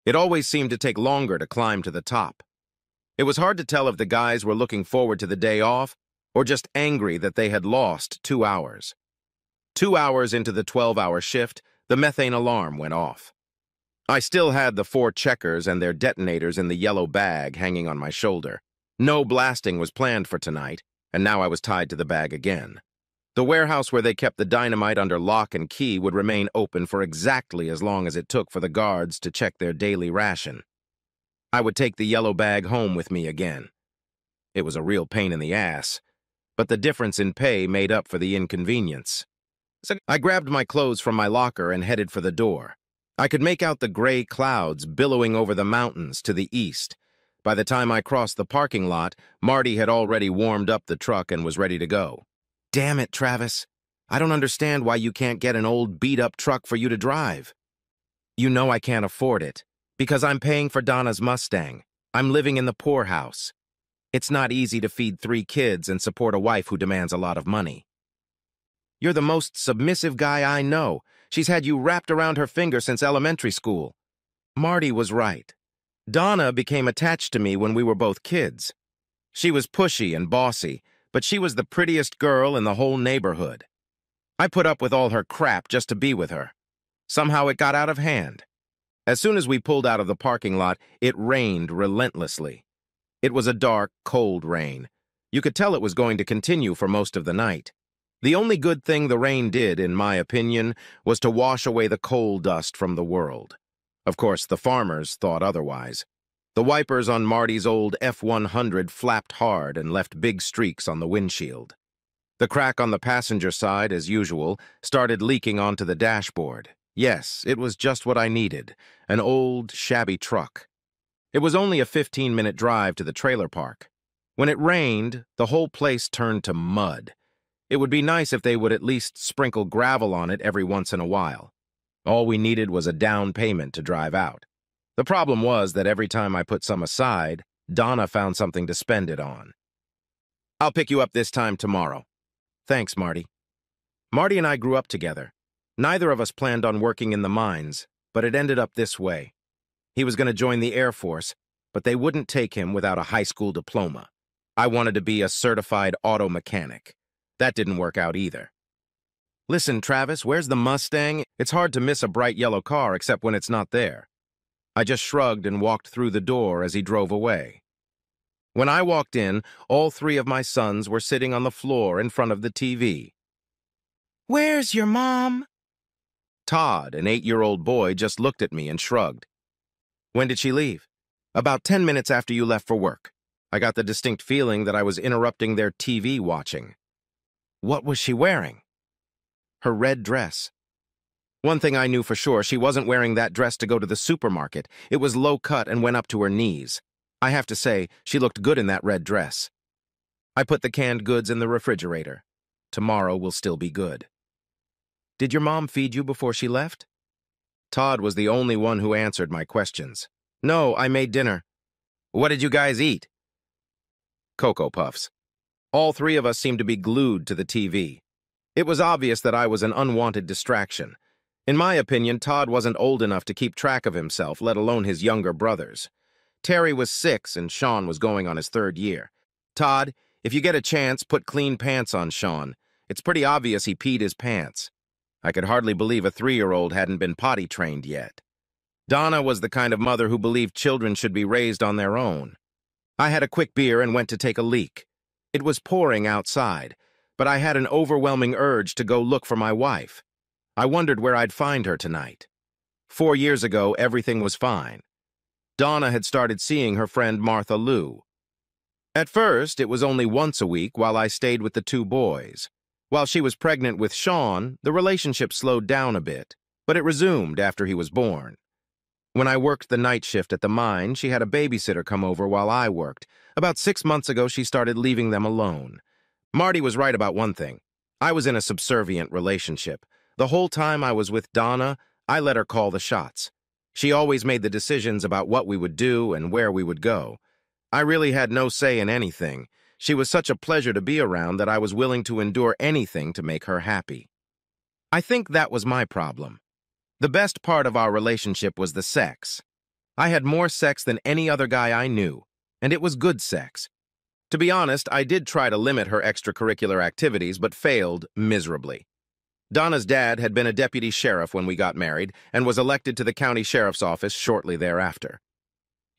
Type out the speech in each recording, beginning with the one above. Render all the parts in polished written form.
It always seemed to take longer to climb to the top. It was hard to tell if the guys were looking forward to the day off or just angry that they had lost 2 hours. 2 hours into the 12-hour shift, the methane alarm went off. I still had the 4 checkers and their detonators in the yellow bag hanging on my shoulder. No blasting was planned for tonight, and now I was tied to the bag again. The warehouse where they kept the dynamite under lock and key would remain open for exactly as long as it took for the guards to check their daily ration. I would take the yellow bag home with me again. It was a real pain in the ass, but the difference in pay made up for the inconvenience. So I grabbed my clothes from my locker and headed for the door. I could make out the gray clouds billowing over the mountains to the east. By the time I crossed the parking lot, Marty had already warmed up the truck and was ready to go. Damn it, Travis. I don't understand why you can't get an old beat-up truck for you to drive. You know I can't afford it, because I'm paying for Donna's Mustang. I'm living in the poorhouse. It's not easy to feed 3 kids and support a wife who demands a lot of money. You're the most submissive guy I know. She's had you wrapped around her finger since elementary school. Marty was right. Donna became attached to me when we were both kids. She was pushy and bossy, but she was the prettiest girl in the whole neighborhood. I put up with all her crap just to be with her. Somehow it got out of hand. As soon as we pulled out of the parking lot, it rained relentlessly. It was a dark, cold rain. You could tell it was going to continue for most of the night. The only good thing the rain did, in my opinion, was to wash away the coal dust from the world. Of course, the farmers thought otherwise. The wipers on Marty's old F-100 flapped hard and left big streaks on the windshield. The crack on the passenger side, as usual, started leaking onto the dashboard. Yes, it was just what I needed, an old, shabby truck. It was only a 15-minute drive to the trailer park. When it rained, the whole place turned to mud. It would be nice if they would at least sprinkle gravel on it every once in a while. All we needed was a down payment to drive out. The problem was that every time I put some aside, Donna found something to spend it on. I'll pick you up this time tomorrow. Thanks, Marty. Marty and I grew up together. Neither of us planned on working in the mines, but it ended up this way. He was going to join the Air Force, but they wouldn't take him without a high school diploma. I wanted to be a certified auto mechanic. That didn't work out either. Listen, Travis, where's the Mustang? It's hard to miss a bright yellow car except when it's not there. I just shrugged and walked through the door as he drove away. When I walked in, all 3 of my sons were sitting on the floor in front of the TV. Where's your mom? Todd, an 8-year-old boy, just looked at me and shrugged. When did she leave? About 10 minutes after you left for work. I got the distinct feeling that I was interrupting their TV watching. What was she wearing? Her red dress. One thing I knew for sure, she wasn't wearing that dress to go to the supermarket. It was low-cut and went up to her knees. I have to say, she looked good in that red dress. I put the canned goods in the refrigerator. Tomorrow will still be good. Did your mom feed you before she left? Todd was the only one who answered my questions. No, I made dinner. What did you guys eat? Cocoa Puffs. All 3 of us seemed to be glued to the TV. It was obvious that I was an unwanted distraction. In my opinion, Todd wasn't old enough to keep track of himself, let alone his younger brothers. Terry was 6 and Sean was going on his 3rd year. Todd, if you get a chance, put clean pants on Sean. It's pretty obvious he peed his pants. I could hardly believe a 3-year-old hadn't been potty trained yet. Donna was the kind of mother who believed children should be raised on their own. I had a quick beer and went to take a leak. It was pouring outside, but I had an overwhelming urge to go look for my wife. I wondered where I'd find her tonight. 4 years ago, everything was fine. Donna had started seeing her friend Martha Lou. At first, it was only once a week while I stayed with the 2 boys. While she was pregnant with Sean, the relationship slowed down a bit, but it resumed after he was born. When I worked the night shift at the mine, she had a babysitter come over while I worked. About 6 months ago, she started leaving them alone. Marty was right about one thing. I was in a subservient relationship. The whole time I was with Donna, I let her call the shots. She always made the decisions about what we would do and where we would go. I really had no say in anything. She was such a pleasure to be around that I was willing to endure anything to make her happy. I think that was my problem. The best part of our relationship was the sex. I had more sex than any other guy I knew, and it was good sex. To be honest, I did try to limit her extracurricular activities, but failed miserably. Donna's dad had been a deputy sheriff when we got married and was elected to the county sheriff's office shortly thereafter.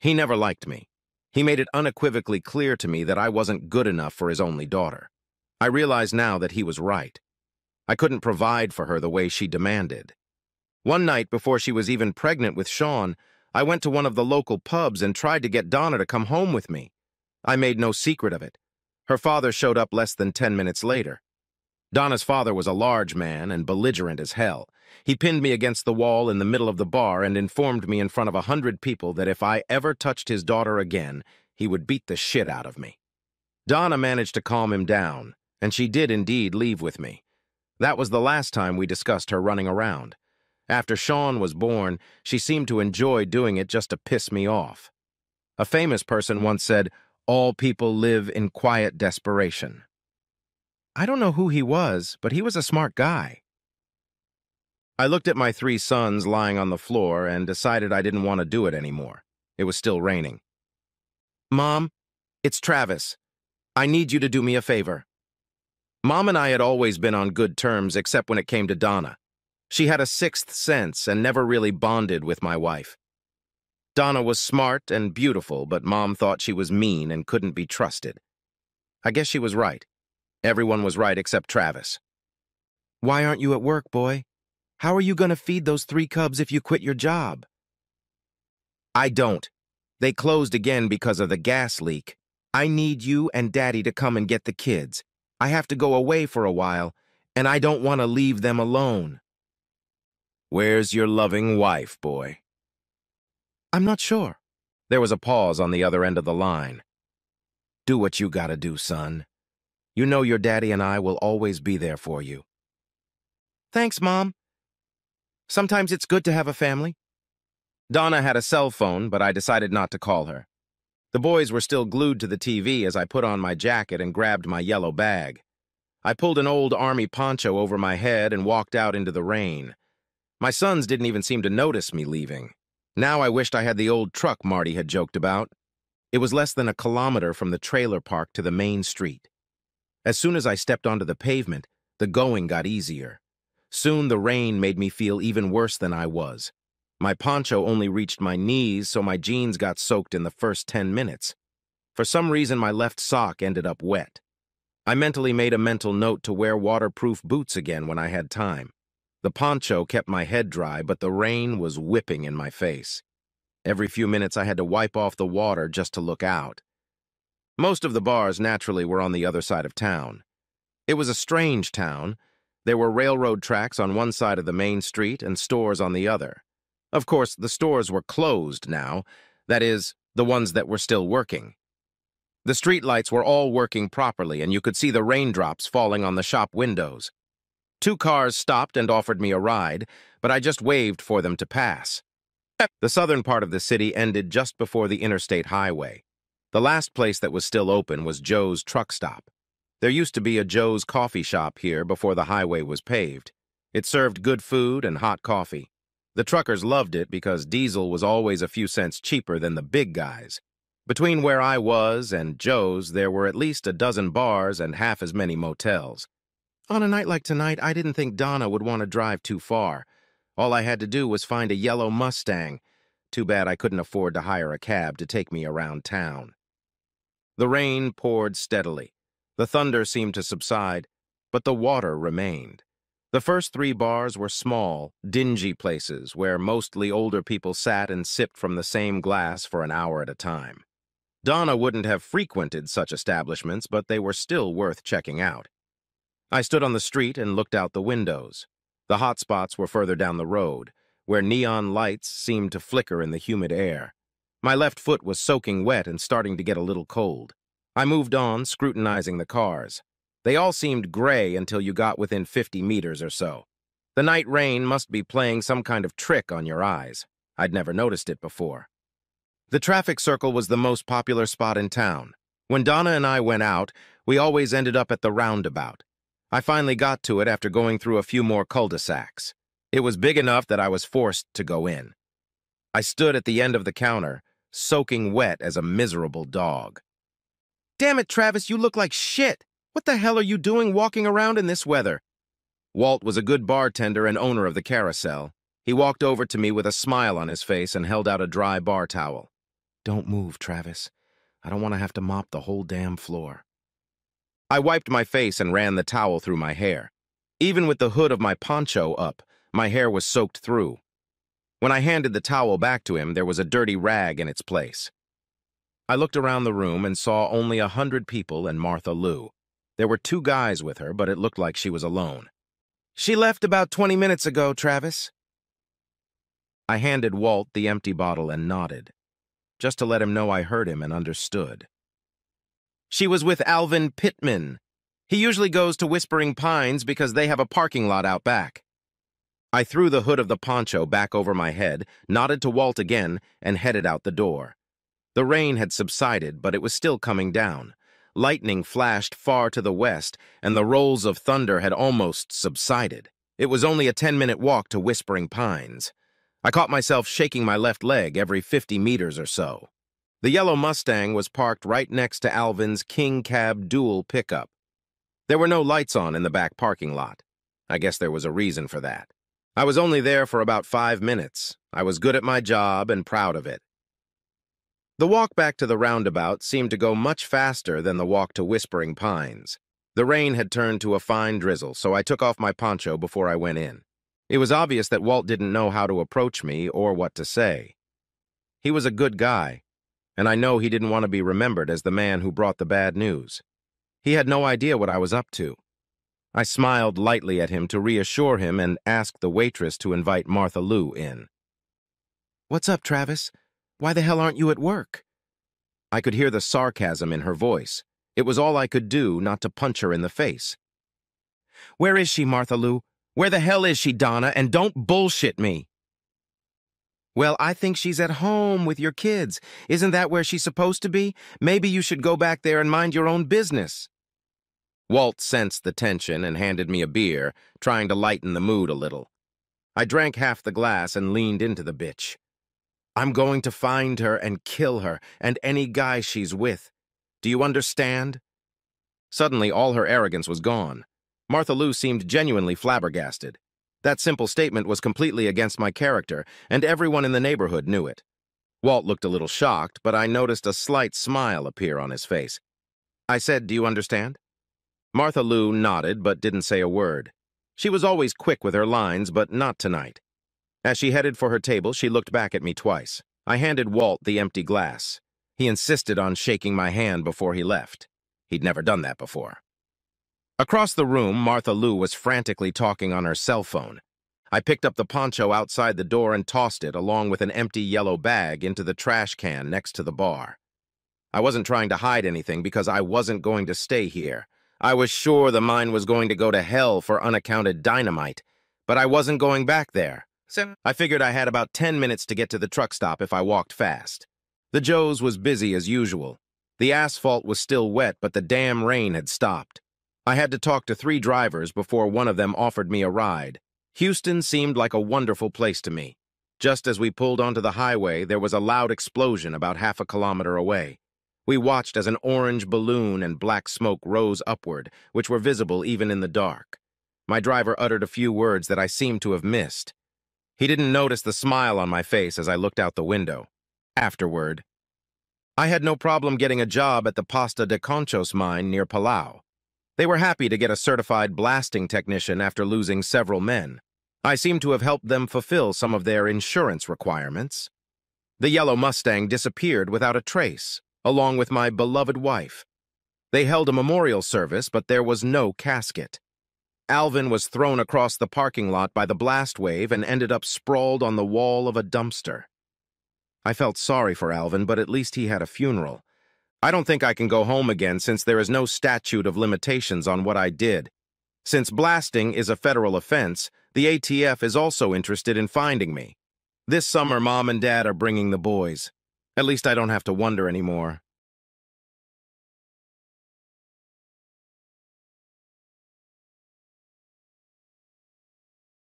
He never liked me. He made it unequivocally clear to me that I wasn't good enough for his only daughter. I realize now that he was right. I couldn't provide for her the way she demanded. One night, before she was even pregnant with Sean, I went to one of the local pubs and tried to get Donna to come home with me. I made no secret of it. Her father showed up less than 10 minutes later. Donna's father was a large man and belligerent as hell. He pinned me against the wall in the middle of the bar and informed me in front of 100 people that if I ever touched his daughter again, he would beat the shit out of me. Donna managed to calm him down, and she did indeed leave with me. That was the last time we discussed her running around. After Sean was born, she seemed to enjoy doing it just to piss me off. A famous person once said, "All people live in quiet desperation." I don't know who he was, but he was a smart guy. I looked at my 3 sons lying on the floor and decided I didn't want to do it anymore. It was still raining. "Mom, it's Travis. I need you to do me a favor." Mom and I had always been on good terms except when it came to Donna. She had a sixth sense and never really bonded with my wife. Donna was smart and beautiful, but Mom thought she was mean and couldn't be trusted. I guess she was right. Everyone was right except Travis. "Why aren't you at work, boy? How are you going to feed those 3 cubs if you quit your job?" "I don't. They closed again because of the gas leak. I need you and Daddy to come and get the kids. I have to go away for a while, and I don't want to leave them alone." "Where's your loving wife, boy?" "I'm not sure." There was a pause on the other end of the line. "Do what you gotta do, son. You know your daddy and I will always be there for you." "Thanks, Mom. Sometimes it's good to have a family." Donna had a cell phone, but I decided not to call her. The boys were still glued to the TV as I put on my jacket and grabbed my yellow bag. I pulled an old army poncho over my head and walked out into the rain. My sons didn't even seem to notice me leaving. Now I wished I had the old truck Marty had joked about. It was less than a kilometer from the trailer park to the main street. As soon as I stepped onto the pavement, the going got easier. Soon the rain made me feel even worse than I was. My poncho only reached my knees, so my jeans got soaked in the first 10 minutes. For some reason, my left sock ended up wet. I mentally made a mental note to wear waterproof boots again when I had time. The poncho kept my head dry, but the rain was whipping in my face. Every few minutes, I had to wipe off the water just to look out. Most of the bars, naturally, were on the other side of town. It was a strange town. There were railroad tracks on one side of the main street and stores on the other. Of course, the stores were closed now, that is, the ones that were still working. The streetlights were all working properly, and you could see the raindrops falling on the shop windows. 2 cars stopped and offered me a ride, but I just waved for them to pass. The southern part of the city ended just before the interstate highway. The last place that was still open was Joe's truck stop. There used to be a Joe's coffee shop here before the highway was paved. It served good food and hot coffee. The truckers loved it because diesel was always a few cents cheaper than the big guys. Between where I was and Joe's, there were at least a dozen bars and half as many motels. On a night like tonight, I didn't think Donna would want to drive too far. All I had to do was find a yellow Mustang. Too bad I couldn't afford to hire a cab to take me around town. The rain poured steadily. The thunder seemed to subside, but the water remained. The first 3 bars were small, dingy places where mostly older people sat and sipped from the same glass for an hour at a time. Donna wouldn't have frequented such establishments, but they were still worth checking out. I stood on the street and looked out the windows. The hot spots were further down the road, where neon lights seemed to flicker in the humid air. My left foot was soaking wet and starting to get a little cold. I moved on, scrutinizing the cars. They all seemed gray until you got within 50 meters or so. The night rain must be playing some kind of trick on your eyes. I'd never noticed it before. The traffic circle was the most popular spot in town. When Donna and I went out, we always ended up at the roundabout. I finally got to it after going through a few more cul-de-sacs. It was big enough that I was forced to go in. I stood at the end of the counter, soaking wet as a miserable dog. "Damn it, Travis, you look like shit! What the hell are you doing walking around in this weather?" Walt was a good bartender and owner of the carousel. He walked over to me with a smile on his face and held out a dry bar towel. "Don't move, Travis. I don't want to have to mop the whole damn floor." I wiped my face and ran the towel through my hair. Even with the hood of my poncho up, my hair was soaked through. When I handed the towel back to him, there was a dirty rag in its place. I looked around the room and saw only 100 people and Martha Lou. There were 2 guys with her, but it looked like she was alone. "She left about 20 minutes ago, Travis." I handed Walt the empty bottle and nodded, just to let him know I heard him and understood. "She was with Alvin Pittman. He usually goes to Whispering Pines because they have a parking lot out back." I threw the hood of the poncho back over my head, nodded to Walt again, and headed out the door. The rain had subsided, but it was still coming down. Lightning flashed far to the west, and the rolls of thunder had almost subsided. It was only a 10-minute walk to Whispering Pines. I caught myself shaking my left leg every 50 meters or so. The yellow Mustang was parked right next to Alvin's King Cab dual pickup. There were no lights on in the back parking lot. I guess there was a reason for that. I was only there for about 5 minutes. I was good at my job and proud of it. The walk back to the roundabout seemed to go much faster than the walk to Whispering Pines. The rain had turned to a fine drizzle, so I took off my poncho before I went in. It was obvious that Walt didn't know how to approach me or what to say. He was a good guy, and I know he didn't want to be remembered as the man who brought the bad news. He had no idea what I was up to. I smiled lightly at him to reassure him and asked the waitress to invite Martha Lou in. "What's up, Travis? Why the hell aren't you at work?" I could hear the sarcasm in her voice. It was all I could do not to punch her in the face. "Where is she, Martha Lou? Where the hell is she, Donna? And don't bullshit me." "Well, I think she's at home with your kids. Isn't that where she's supposed to be? Maybe you should go back there and mind your own business." Walt sensed the tension and handed me a beer, trying to lighten the mood a little. I drank half the glass and leaned into the bitch. "I'm going to find her and kill her, and any guy she's with. Do you understand?" Suddenly, all her arrogance was gone. Martha Lou seemed genuinely flabbergasted. That simple statement was completely against my character, and everyone in the neighborhood knew it. Walt looked a little shocked, but I noticed a slight smile appear on his face. I said, "Do you understand?" Martha Lou nodded, but didn't say a word. She was always quick with her lines, but not tonight. As she headed for her table, she looked back at me twice. I handed Walt the empty glass. He insisted on shaking my hand before he left. He'd never done that before. Across the room, Martha Lou was frantically talking on her cell phone. I picked up the poncho outside the door and tossed it, along with an empty yellow bag, into the trash can next to the bar. I wasn't trying to hide anything because I wasn't going to stay here. I was sure the mine was going to go to hell for unaccounted dynamite, but I wasn't going back there. So I figured I had about 10 minutes to get to the truck stop if I walked fast. The Joe's was busy as usual. The asphalt was still wet, but the damn rain had stopped. I had to talk to 3 drivers before one of them offered me a ride. Houston seemed like a wonderful place to me. Just as we pulled onto the highway, there was a loud explosion about half a kilometer away. We watched as an orange balloon and black smoke rose upward, which were visible even in the dark. My driver uttered a few words that I seemed to have missed. He didn't notice the smile on my face as I looked out the window. Afterward, I had no problem getting a job at the Pasta de Conchos mine near Palau. They were happy to get a certified blasting technician after losing several men. I seemed to have helped them fulfill some of their insurance requirements. The yellow Mustang disappeared without a trace, along with my beloved wife. They held a memorial service, but there was no casket. Alvin was thrown across the parking lot by the blast wave and ended up sprawled on the wall of a dumpster. I felt sorry for Alvin, but at least he had a funeral. I don't think I can go home again since there is no statute of limitations on what I did. Since blasting is a federal offense, the ATF is also interested in finding me. This summer, Mom and Dad are bringing the boys. At least I don't have to wonder anymore.